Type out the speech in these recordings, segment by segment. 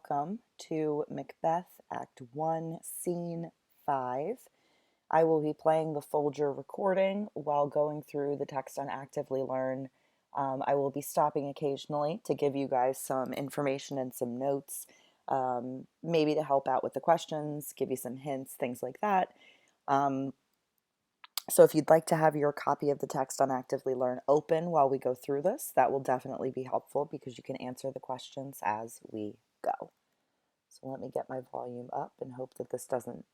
welcome to Macbeth Act 1, Scene 5. I will be playing the Folger recording while going through the text on ActivelyLearn. I will be stopping occasionally to give you guys some information and some notes, maybe to help out with the questions, give you some hints, things like that. So if you'd like to have your copy of the text on ActivelyLearn open while we go through this, that will definitely be helpful because you can answer the questions as we go. So let me get my volume up and hope that this doesn't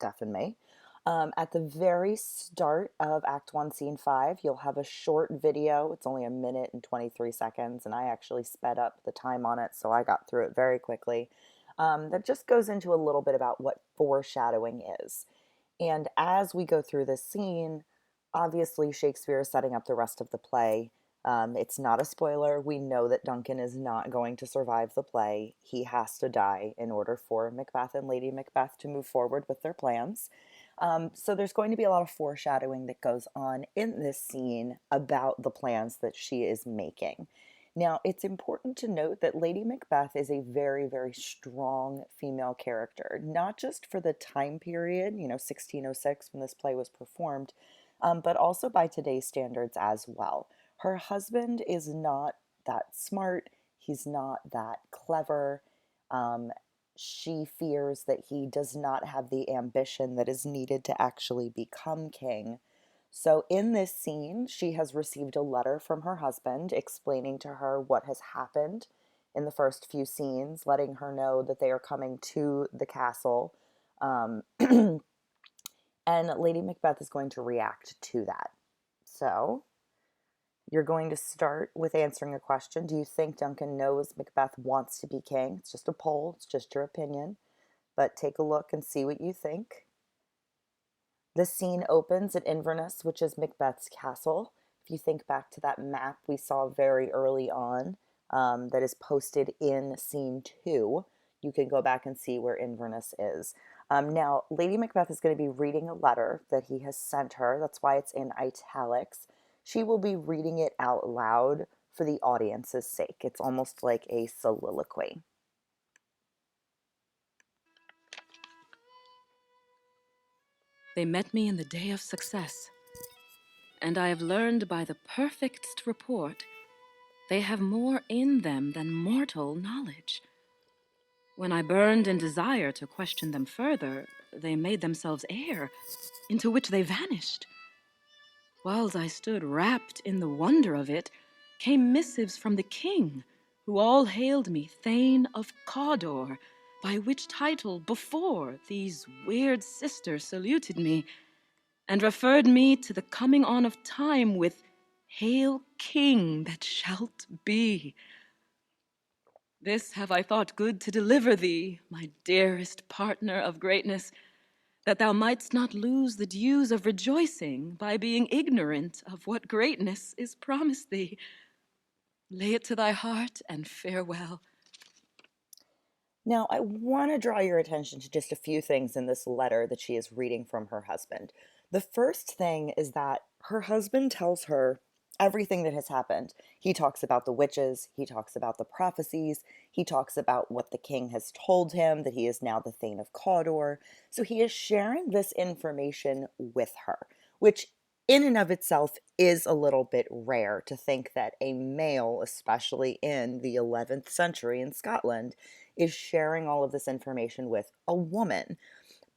deafen me. At the very start of Act 1, Scene 5, you'll have a short video. It's only 1 minute and 23 seconds, and I actually sped up the time on it, so I got through it very quickly. That just goes into a little bit about what foreshadowing is. And as we go through this scene, obviously Shakespeare is setting up the rest of the play. It's not a spoiler. We know that Duncan is not going to survive the play. He has to die in order for Macbeth and Lady Macbeth to move forward with their plans. So there's going to be a lot of foreshadowing that goes on in this scene about the plans that she is making. Now, it's important to note that Lady Macbeth is a very, very strong female character, not just for the time period, 1606 when this play was performed, but also by today's standards as well. Her husband is not that smart, he's not that clever. She fears that he does not have the ambition that is needed to actually become king. So in this scene, she has received a letter from her husband explaining to her what has happened in the first few scenes, letting her know that they are coming to the castle. And Lady Macbeth is going to react to that. So you're going to start with answering a question. Do you think Duncan knows Macbeth wants to be king? It's just a poll. It's just your opinion. But take a look and see what you think. The scene opens at Inverness, which is Macbeth's castle. If you think back to that map we saw very early on that is posted in scene 2, you can go back and see where Inverness is. Now, Lady Macbeth is going to be reading a letter that he has sent her. That's why it's in italics. She will be reading it out loud for the audience's sake. It's almost like a soliloquy. They met me in the day of success, and I have learned by the perfectest report they have more in them than mortal knowledge. When I burned in desire to question them further, they made themselves air, into which they vanished. Whiles I stood wrapped in the wonder of it, came missives from the king, who all hailed me Thane of Cawdor, by which title before these weird sisters saluted me, and referred me to the coming on of time with Hail King that shalt be. This have I thought good to deliver thee, my dearest partner of greatness, that thou mightst not lose the dues of rejoicing by being ignorant of what greatness is promised thee. Lay it to thy heart, and farewell. Now, I want to draw your attention to just a few things in this letter that she is reading from her husband. The first thing is that her husband tells her everything that has happened. He talks about the witches, he talks about the prophecies, he talks about what the king has told him, that he is now the Thane of Cawdor. So he is sharing this information with her, which in and of itself is a little bit rare to think that a male, especially in the 11th century in Scotland, is sharing all of this information with a woman.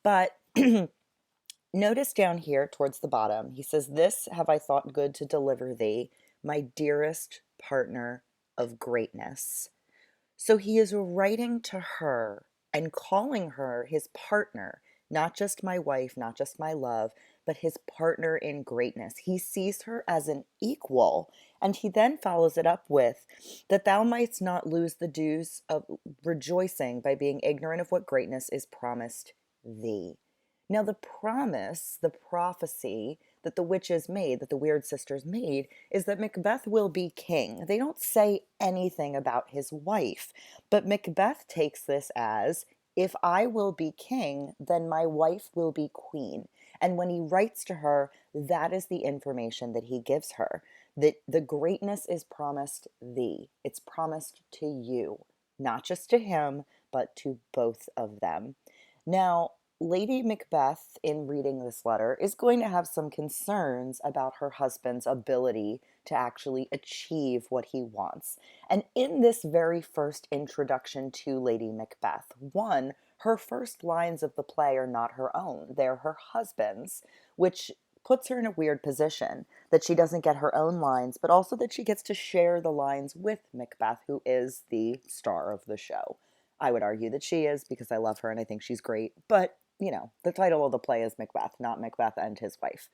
But notice down here towards the bottom, he says, "This have I thought good to deliver thee, my dearest partner of greatness." So he is writing to her and calling her his partner, not just my wife, not just my love, but his partner in greatness. He sees her as an equal. And he then follows it up with, "That thou mightst not lose the dues of rejoicing by being ignorant of what greatness is promised thee." Now, the promise, the prophecy that the witches made, that the Weird Sisters made, is that Macbeth will be king. They don't say anything about his wife, but Macbeth takes this as, if I will be king, then my wife will be queen. And when he writes to her, that is the information that he gives her, that the greatness is promised thee. It's promised to you, not just to him, but to both of them. Now, Lady Macbeth, in reading this letter, is going to have some concerns about her husband's ability to actually achieve what he wants. And in this very first introduction to Lady Macbeth, one, her first lines of the play are not her own, they're her husband's, which puts her in a weird position that she doesn't get her own lines, but also that she gets to share the lines with Macbeth, who is the star of the show. I would argue that she is because I love her and I think she's great, but the title of the play is Macbeth, not Macbeth and his wife.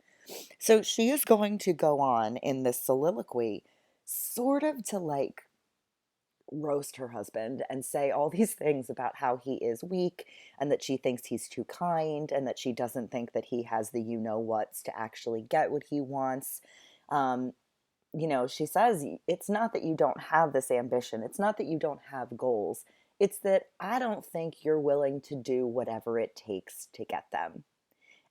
So she is going to go on in this soliloquy, sort of to like roast her husband and say all these things about how he is weak and that she thinks he's too kind and that she doesn't think that he has the you know whats to actually get what he wants. Um, she says, it's not that you don't have this ambition, it's not that you don't have goals. It's that I don't think you're willing to do whatever it takes to get them.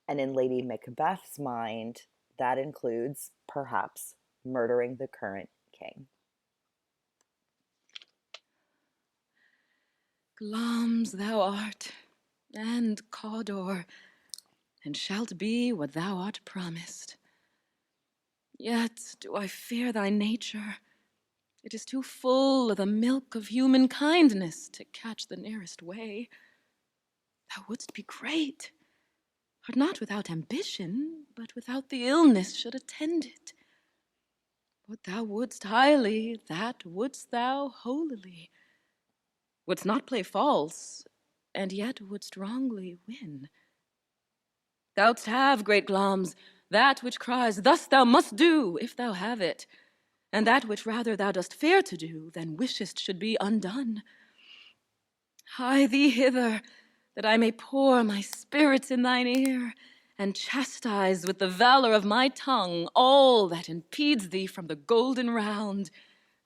And in Lady Macbeth's mind, that includes perhaps murdering the current king. Glamis thou art, and Cawdor, and shalt be what thou art promised. Yet do I fear thy nature. It is too full of the milk of human kindness to catch the nearest way. Thou wouldst be great, but not without ambition, but without the illness should attend it. What thou wouldst highly, that wouldst thou holily. Wouldst not play false, and yet wouldst wrongly win. Thou'dst have, great Glamis, that which cries, thus thou must do, if thou have it, and that which rather thou dost fear to do, than wishest should be undone. Hie thee hither, that I may pour my spirits in thine ear, and chastise with the valor of my tongue all that impedes thee from the golden round,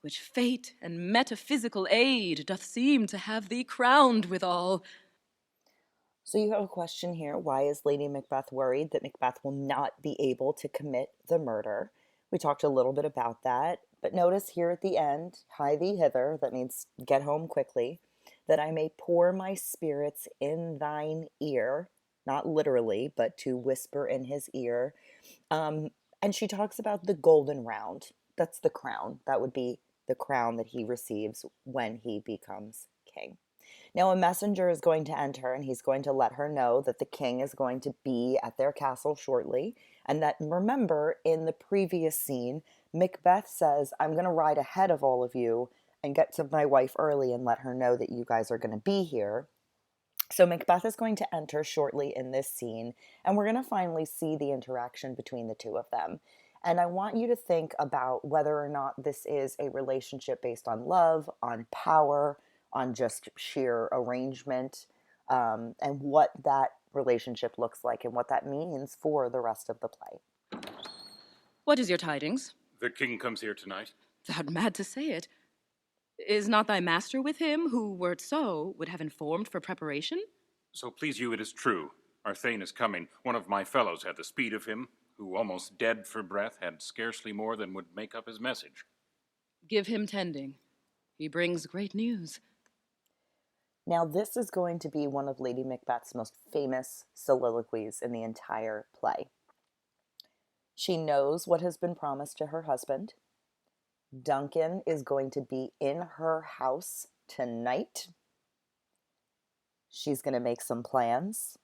which fate and metaphysical aid doth seem to have thee crowned withal. So you have a question here. Why is Lady Macbeth worried that Macbeth will not be able to commit the murder? We talked a little bit about that, but notice here at the end, hie thee hither, that means get home quickly, that I may pour my spirits in thine ear, not literally, but to whisper in his ear. Um, and she talks about the golden round. That's the crown. That would be the crown that he receives when he becomes king. Now, a messenger is going to enter and he's going to let her know that the king is going to be at their castle shortly. And that, remember, in the previous scene, Macbeth says, I'm going to ride ahead of all of you and get to my wife early and let her know that you guys are going to be here. So Macbeth is going to enter shortly in this scene, and we're going to finally see the interaction between the two of them. And I want you to think about whether or not this is a relationship based on love, on power, on just sheer arrangement, and what that relationship looks like and what that means for the rest of the play. What is your tidings? The king comes here tonight. Thou'rt mad to say it. Is not thy master with him, who, were it so, would have informed for preparation? So please you, it is true. Our thane is coming. One of my fellows had the speed of him, who, almost dead for breath, had scarcely more than would make up his message. Give him tending. He brings great news. Now, this is going to be one of Lady Macbeth's most famous soliloquies in the entire play. She knows what has been promised to her husband. Duncan is going to be in her house tonight. She's going to make some plans.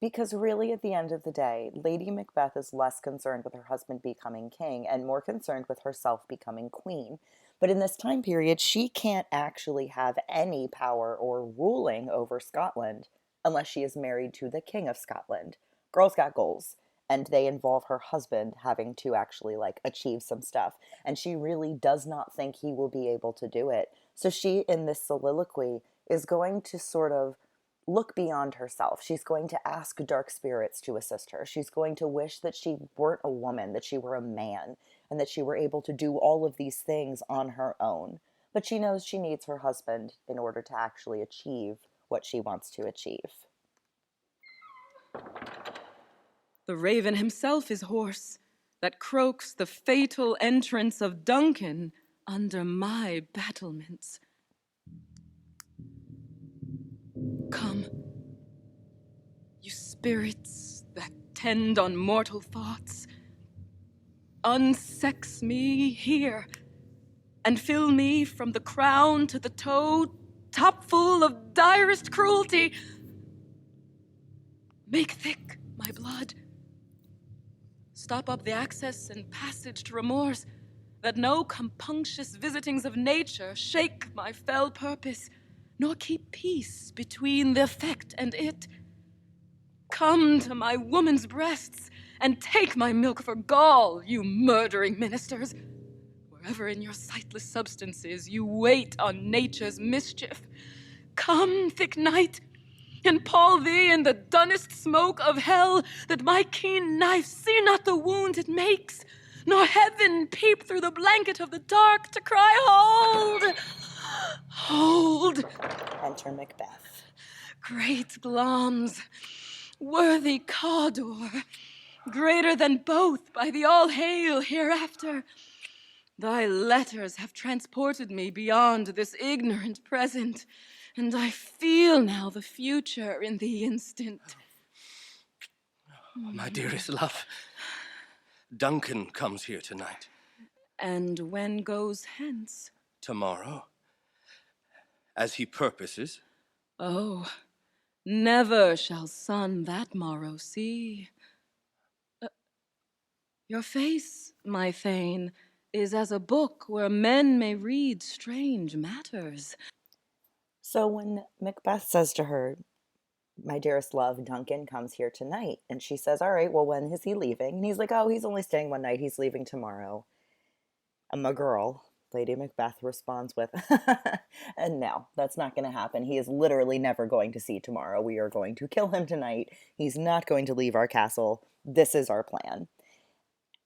Because really, at the end of the day, Lady Macbeth is less concerned with her husband becoming king and more concerned with herself becoming queen. But in this time period, she can't actually have any power or ruling over Scotland unless she is married to the King of Scotland. Girl's got goals, and they involve her husband having to actually achieve some stuff. And she really does not think he will be able to do it. So she, in this soliloquy, is going to sort of look beyond herself. She's going to ask dark spirits to assist her. She's going to wish that she weren't a woman, that she were a man, and that she were able to do all of these things on her own. But she knows she needs her husband in order to actually achieve what she wants to achieve. The raven himself is hoarse, that croaks the fatal entrance of Duncan under my battlements. Come, you spirits that tend on mortal thoughts, unsex me here, and fill me from the crown to the toe, top full of direst cruelty. Make thick my blood. Stop up the access and passage to remorse, that no compunctious visitings of nature shake my fell purpose, nor keep peace between the effect and it. Come to my woman's breasts, and take my milk for gall, you murdering ministers. Wherever in your sightless substances you wait on nature's mischief, come, thick night, and pall thee in the dunnest smoke of hell, that my keen knife see not the wound it makes, nor heaven peep through the blanket of the dark to cry, hold! Hold! Enter Macbeth. Great Glamis, worthy Cawdor, greater than both by the all-hail hereafter. Thy letters have transported me beyond this ignorant present, and I feel now the future in the instant. My dearest love, Duncan comes here tonight. And when goes hence? Tomorrow, as he purposes. Oh, never shall sun that morrow see. Your face, my Thane, is as a book where men may read strange matters. So when Macbeth says to her, my dearest love, Duncan comes here tonight, and she says, all right, well, when is he leaving? And he's like, oh, he's only staying one night. He's leaving tomorrow. And my girl, Lady Macbeth, responds with, and no, that's not going to happen. He is literally never going to see tomorrow. We are going to kill him tonight. He's not going to leave our castle. This is our plan.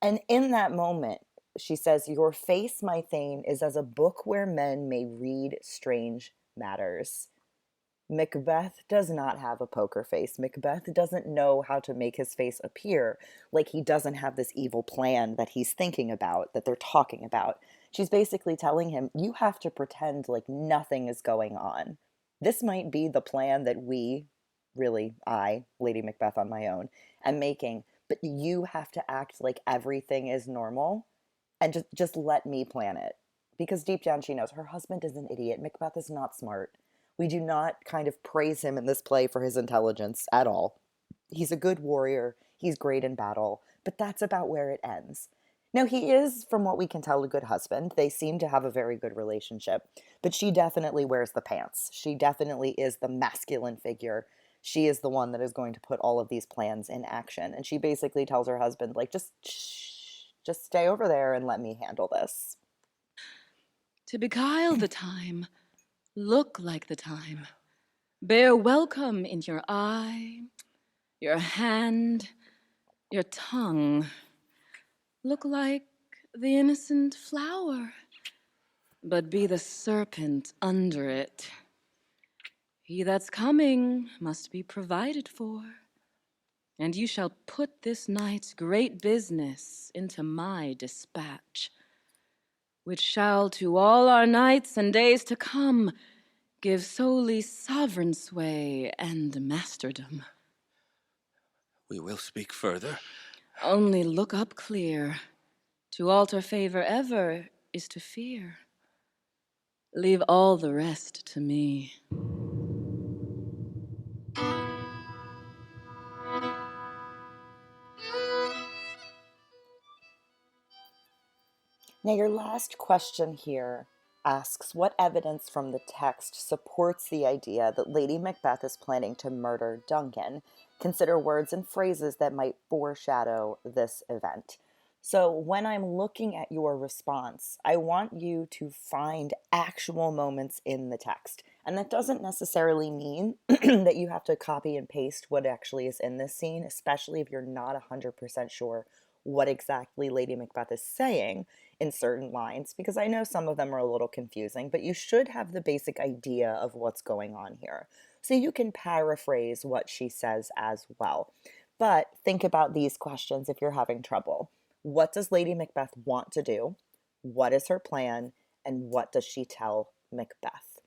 And in that moment, she says, your face, my Thane, is as a book where men may read strange matters. Macbeth does not have a poker face. Macbeth doesn't know how to make his face appear like he doesn't have this evil plan that he's thinking about, that they're talking about. She's basically telling him, you have to pretend like nothing is going on. This might be the plan that I, Lady Macbeth on my own, am making, but you have to act like everything is normal and just let me plan it. Because deep down she knows her husband is an idiot. Macbeth is not smart. We do not kind of praise him in this play for his intelligence at all. He's a good warrior. He's great in battle, but that's about where it ends. Now, he is, from what we can tell, a good husband. They seem to have a very good relationship, but she definitely wears the pants. She definitely is the masculine figure. She is the one that is going to put all of these plans in action. And she basically tells her husband, like, just stay over there and let me handle this. To beguile the time, look like the time. Bear welcome in your eye, your hand, your tongue. Look like the innocent flower, but be the serpent under it. He that's coming must be provided for, and you shall put this night's great business into my dispatch, which shall to all our nights and days to come give solely sovereign sway and masterdom. We will speak further. Only look up clear. To alter favor ever is to fear. Leave all the rest to me. Now, your last question here asks what evidence from the text supports the idea that Lady Macbeth is planning to murder Duncan. Consider words and phrases that might foreshadow this event. So, when I'm looking at your response, I want you to find actual moments in the text. And that doesn't necessarily mean that you have to copy and paste what actually is in this scene, especially if you're not 100% sure what exactly Lady Macbeth is saying in certain lines, because I know some of them are a little confusing, but you should have the basic idea of what's going on here. So you can paraphrase what she says as well. But think about these questions if you're having trouble. What does Lady Macbeth want to do? What is her plan? And what does she tell Macbeth?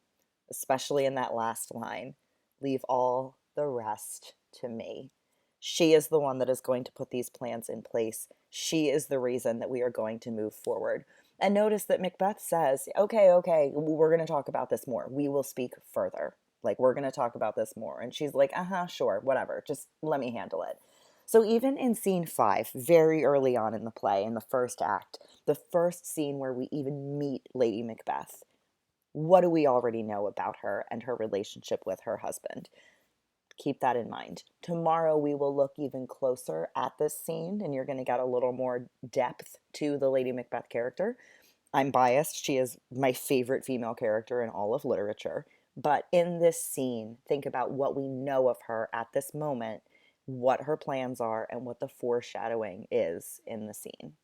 Especially in that last line. Leave all the rest to me. She is the one that is going to put these plans in place. She is the reason that we are going to move forward. And notice that Macbeth says, okay, we're going to talk about this more. We will speak further. Like, we're going to talk about this more. And she's like, sure, whatever. Just let me handle it. So even in scene 5, very early on in the play, in the first act, the first scene where we even meet Lady Macbeth, what do we already know about her and her relationship with her husband? Keep that in mind. Tomorrow we will look even closer at this scene, and you're going to get a little more depth to the Lady Macbeth character. I'm biased. She is my favorite female character in all of literature. But in this scene, think about what we know of her at this moment, what her plans are, and what the foreshadowing is in the scene.